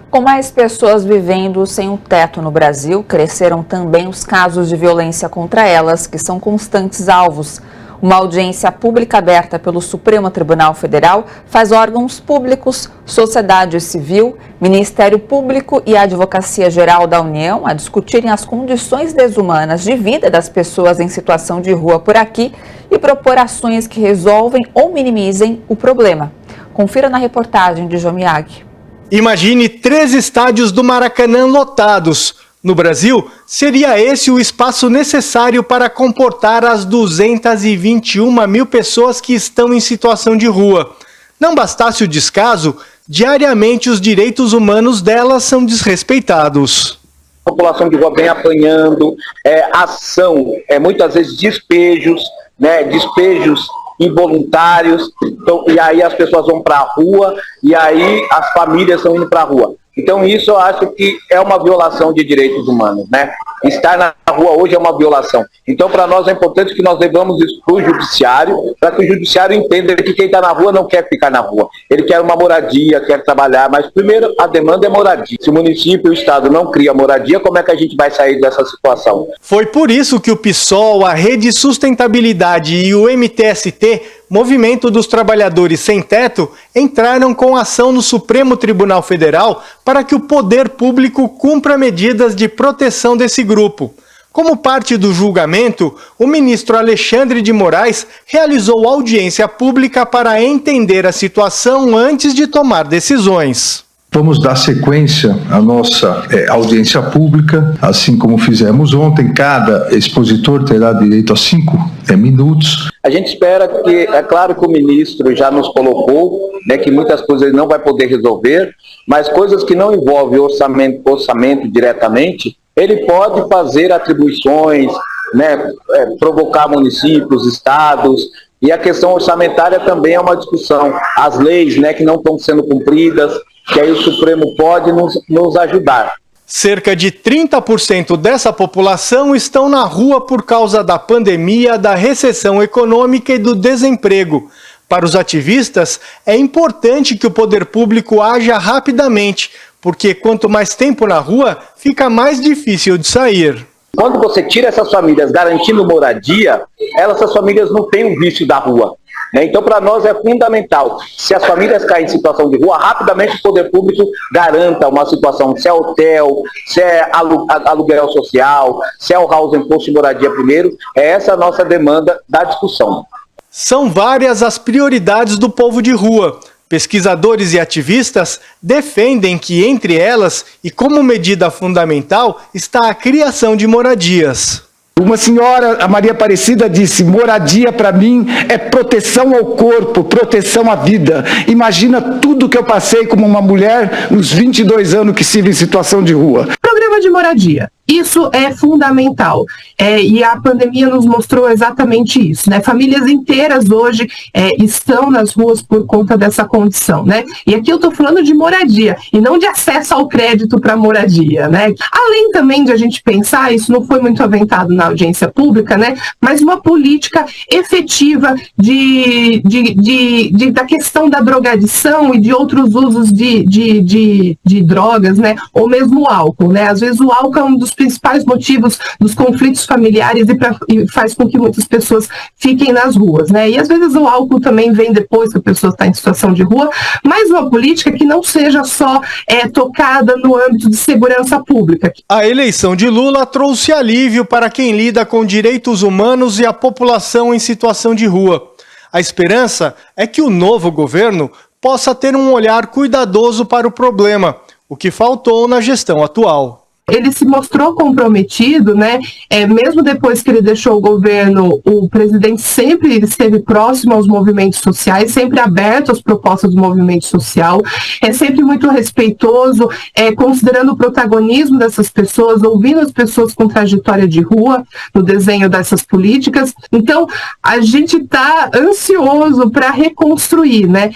Com mais pessoas vivendo sem um teto no Brasil, cresceram também os casos de violência contra elas, que são constantes alvos. Uma audiência pública aberta pelo Supremo Tribunal Federal faz órgãos públicos, sociedade civil, Ministério Público e a Advocacia Geral da União a discutirem as condições desumanas de vida das pessoas em situação de rua por aqui e propor ações que resolvem ou minimizem o problema. Confira na reportagem de João Miyagi. Imagine 3 estádios do Maracanã lotados. No Brasil, seria esse o espaço necessário para comportar as 221 mil pessoas que estão em situação de rua. Não bastasse o descaso, diariamente os direitos humanos delas são desrespeitados. A população de rua vem apanhando, ação, muitas vezes despejos involuntários, então, e aí as pessoas vão para a rua e aí as famílias estão indo para a rua. Então isso eu acho que é uma violação de direitos humanos, né? Estar na rua hoje é uma violação. Então para nós é importante que nós levamos isso para o judiciário, para que o judiciário entenda que quem está na rua não quer ficar na rua. Ele quer uma moradia, quer trabalhar, mas primeiro a demanda é moradia. Se o município e o estado não cria moradia, como é que a gente vai sair dessa situação? Foi por isso que o PSOL, a Rede Sustentabilidade e o MTST, Movimento dos Trabalhadores Sem Teto, entraram com ação no Supremo Tribunal Federal para que o poder público cumpra medidas de proteção desse grupo. Como parte do julgamento, o ministro Alexandre de Moraes realizou audiência pública para entender a situação antes de tomar decisões. Vamos dar sequência à nossa audiência pública, assim como fizemos ontem. Cada expositor terá direito a 5 minutos. A gente espera que, é claro que o ministro já nos colocou, né, que muitas coisas ele não vai poder resolver, mas coisas que não envolvem orçamento diretamente, ele pode fazer atribuições, né, provocar municípios, estados, e a questão orçamentária também é uma discussão. As leis, né, que não estão sendo cumpridas, que aí o Supremo pode nos ajudar. Cerca de 30% dessa população estão na rua por causa da pandemia, da recessão econômica e do desemprego. Para os ativistas, é importante que o poder público haja rapidamente, porque quanto mais tempo na rua, fica mais difícil de sair. Quando você tira essas famílias garantindo moradia, essas famílias não têm o vício da rua. Então, para nós é fundamental, se as famílias caem em situação de rua, rapidamente o poder público garanta uma situação, se é hotel, se é aluguel social, se é o housing post de moradia primeiro, é essa a nossa demanda da discussão. São várias as prioridades do povo de rua. Pesquisadores e ativistas defendem que, entre elas, e como medida fundamental, está a criação de moradias. Uma senhora, a Maria Aparecida, disse: moradia para mim é proteção ao corpo, proteção à vida. Imagina tudo que eu passei como uma mulher nos 22 anos que estive em situação de rua. Programa de moradia. Isso é fundamental, e a pandemia nos mostrou exatamente isso, né? Famílias inteiras hoje estão nas ruas por conta dessa condição, né? E aqui eu estou falando de moradia, e não de acesso ao crédito para moradia, né? Além também de a gente pensar, isso não foi muito aventado na audiência pública, né? Mas uma política efetiva da questão da drogadição e de outros usos de drogas, né? Ou mesmo o álcool, né? Às vezes o álcool é um dos principais motivos dos conflitos familiares e faz com que muitas pessoas fiquem nas ruas, né? E às vezes o álcool também vem depois que a pessoa está em situação de rua, mas uma política que não seja só tocada no âmbito de segurança pública. A eleição de Lula trouxe alívio para quem lida com direitos humanos e a população em situação de rua. A esperança é que o novo governo possa ter um olhar cuidadoso para o problema, o que faltou na gestão atual. Ele se mostrou comprometido, né? Mesmo depois que ele deixou o governo, o presidente sempre esteve próximo aos movimentos sociais, sempre aberto às propostas do movimento social, sempre muito respeitoso, considerando o protagonismo dessas pessoas, ouvindo as pessoas com trajetória de rua no desenho dessas políticas. Então, a gente está ansioso para reconstruir, né?